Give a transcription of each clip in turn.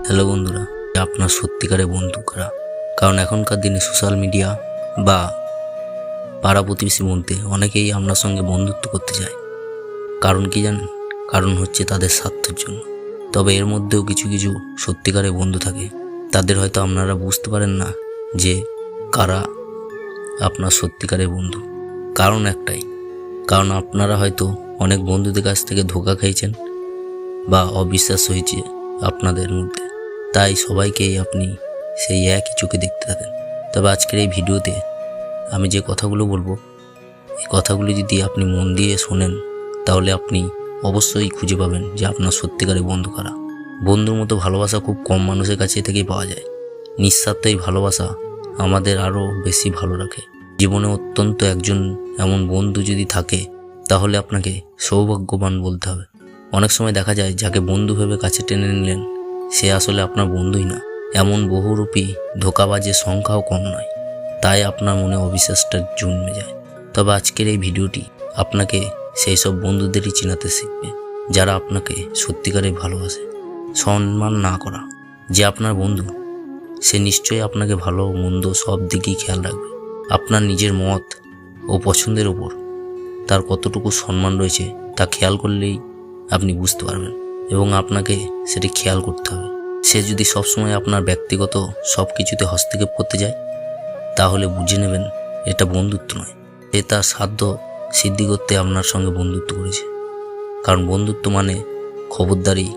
Hello বন্ধুরা, আপনার সত্যিকারের বন্ধু কারা? কারণ এখনকার দিনে সোশ্যাল মিডিয়া বা পাড়া প্রতিবেশী মধ্যে অনেকেই আপনার সঙ্গে বন্ধুত্ব করতে চায়। কারণ কি জানেন? কারণ হচ্ছে তাদের স্বার্থের জন্য। তবে এর মধ্যেও কিছু কিছু সত্যিকারের বন্ধু থাকে, তাদের হয়তো আপনারা বুঝতে পারেন না যে কারা আপনার সত্যিকারের বন্ধু। কারণ একটাই, কারণ আপনারা হয়তো অনেক বন্ধুদের কাছ থেকে ধোঁকা খেয়েছেন বা অবিশ্বাস হয়েছে আপনাদের মধ্যে, তাই সবাইকেই আপনি সেই একই চোখে দেখতে থাকেন। তবে আজকের এই ভিডিওতে আমি যে কথাগুলো বলবো, এই কথাগুলো যদি আপনি মন দিয়ে শোনেন তাহলে আপনি অবশ্যই খুঁজে পাবেন যে আপনার সত্যিকারের বন্ধু কারা। বন্ধুর মতো ভালোবাসা খুব কম মানুষের কাছে থেকেই পাওয়া যায়। নিঃস্বার্থ এই ভালোবাসা আমাদের আরও বেশি ভালো রাখে। জীবনে অত্যন্ত একজন এমন বন্ধু যদি থাকে তাহলে আপনাকে সৌভাগ্যবান বলতে হবে। অনেক সময় দেখা যায় যাকে বন্ধু ভেবে কাছে টেনে নিলেন সে আসলে আপনার বন্ধুই না। এমন বহুরূপী ধোঁকাবাজের সংখ্যাও কম নয়, তাই আপনার মনে অবিশ্বাসটা জন্মে যায়। তবে আজকের এই ভিডিওটি আপনাকে সেই সব বন্ধুদেরই চিনাতে শিখবে যারা আপনাকে সত্যিকারে ভালোবাসে। সম্মান না করা যে আপনার বন্ধু, সে নিশ্চয়ই আপনাকে ভালো মন্দ সব দিকেই খেয়াল রাখবে। আপনার নিজের মত ও পছন্দের ওপর তার কতটুকু সম্মান রয়েছে তা খেয়াল করলেই আপনি বুঝতে পারবেন, এবং আপনাকে সেটি খেয়াল করতে হবে। সে যদি সবসময় আপনার ব্যক্তিগত সব কিছুতে হস্তক্ষেপ করতে যায় তাহলে বুঝে নেবেন এটা বন্ধুত্ব নয়, সে তার সাধ্য সিদ্ধি করতে আপনার সঙ্গে বন্ধুত্ব করেছে। কারণ বন্ধুত্ব মানে খবরদারি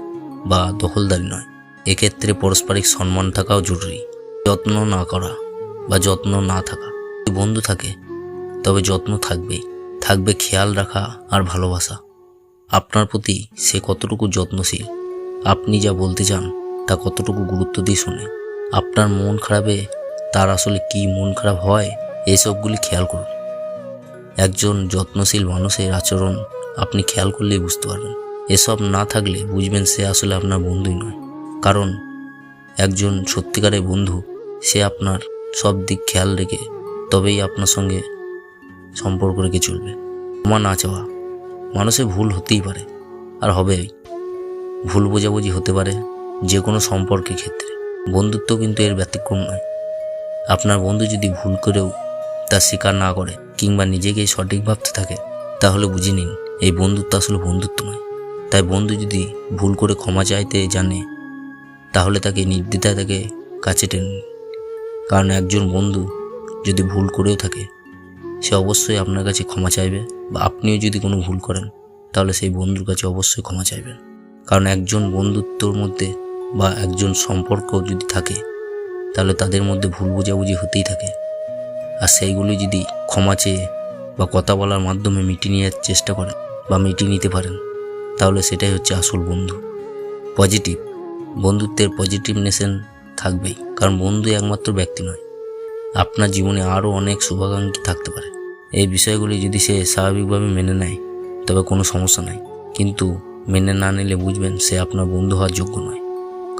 বা দখলদারি নয়। এক্ষেত্রে পারস্পরিক সম্মান থাকাও জরুরি। যত্ন না করা বা যত্ন না থাকা, যদি বন্ধু থাকে তবে যত্ন থাকবেই, থাকবে খেয়াল রাখা আর ভালোবাসা। আপনার প্রতি সে কতটুকু যত্নশীল, আপনি যা বলতে চান তা কতটুকু গুরুত্ব দিয়ে শোনে, আপনার মন খারাপে তার আসলে কি মন খারাপ হয় এসবগুলি খেয়াল করুন। একজন যত্নশীল মানুষের আচরণ আপনি খেয়াল করলেই বুঝতে পারবেন। এসব না থাকলে বুঝবেন সে আসলে আপনার বন্ধুই নয়। কারণ একজন সত্যিকারের বন্ধু সে আপনার সব দিক খেয়াল রেখে তবেই আপনার সঙ্গে সম্পর্ক রেখে চলবে। ক্ষমা না চাওয়া, মানুষের ভুল হতেই পারে আর হবেই, ভুল বোঝাবুঝি হতে পারে যে কোনো সম্পর্কের ক্ষেত্রে। বন্ধুত্ব কিন্তু এর ব্যতিক্রম নয়। আপনার বন্ধু যদি ভুল করেও তা স্বীকার না করে কিংবা নিজেকেই সঠিক ভাবতে থাকে তাহলে বুঝে নিন এই বন্ধুত্ব আসলে বন্ধুত্ব নয়। তাই বন্ধু যদি ভুল করে ক্ষমা চাইতে জানে তাহলে তাকে নির্দ্বিধায় তাকে কাছে টেনে নিন। কারণ একজন বন্ধু যদি ভুল করেও থাকে সে অবশ্যই আপনার কাছে ক্ষমা চাইবে, বা আপনিও যদি কোনো ভুল করেন তাহলে সেই বন্ধুর কাছে অবশ্যই ক্ষমা চাইবেন। কারণ একজন বন্ধুত্বর মধ্যে বা একজন সম্পর্ক যদি থাকে তাহলে তাদের মধ্যে ভুল বোঝাবুঝি হতেই থাকে, আর সেইগুলি যদি ক্ষমা চেয়ে বা কথা বলার মাধ্যমে মিটিয়ে নেওয়ার চেষ্টা করেন বা মিটিয়ে নিতে পারেন তাহলে সেটাই হচ্ছে আসল বন্ধু। পজিটিভ বন্ধুত্বের পজিটিভনেশন থাকবেই, কারণ বন্ধু একমাত্র ব্যক্তি নয়, আপনার জীবনে আরও অনেক শুভাকাঙ্ক্ষী থাকতে পারে। এই বিষয়গুলি যদি সে স্বাভাবিকভাবে মেনে নেয় তবে কোনো সমস্যা নাই, কিন্তু মেনে না নিলে বুঝবেন সে আপনার বন্ধু হওয়ার যোগ্য নয়।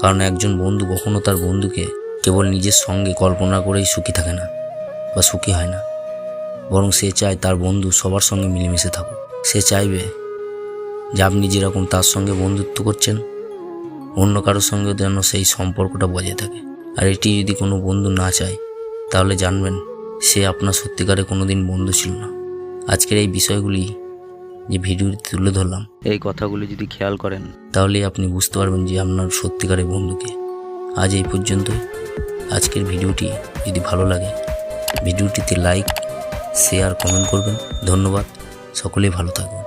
কারণ একজন বন্ধু কখনো তার বন্ধুকে কেবল নিজের সঙ্গে কল্পনা করেই সুখী থাকে না বা সুখী হয় না, বরং সে চায় তার বন্ধু সবার সঙ্গে মিলেমিশে থাকুক। সে চাইবে যে আপনি যেরকম তার সঙ্গে বন্ধুত্ব করছেন অন্য কারোর সঙ্গে যেন সেই সম্পর্কটা বজায় থাকে। আর এটি যদি কোনো বন্ধু না চায় তাহলে জানবেন সে আপনার সত্যিকারে কোনোদিন বন্ধু ছিল না। আজকের এই বিষয়গুলি যে ভিডিওতে তুলে ধরলাম, এই কথাগুলি যদি খেয়াল করেন তাহলেই আপনি বুঝতে পারবেন যে আপনার সত্যিকারের বন্ধুকে। আজ এই পর্যন্তই। আজকের ভিডিওটি যদি ভালো লাগে ভিডিওটিতে লাইক, শেয়ার, কমেন্ট করবেন। ধন্যবাদ। সকলেই ভালো থাকবেন।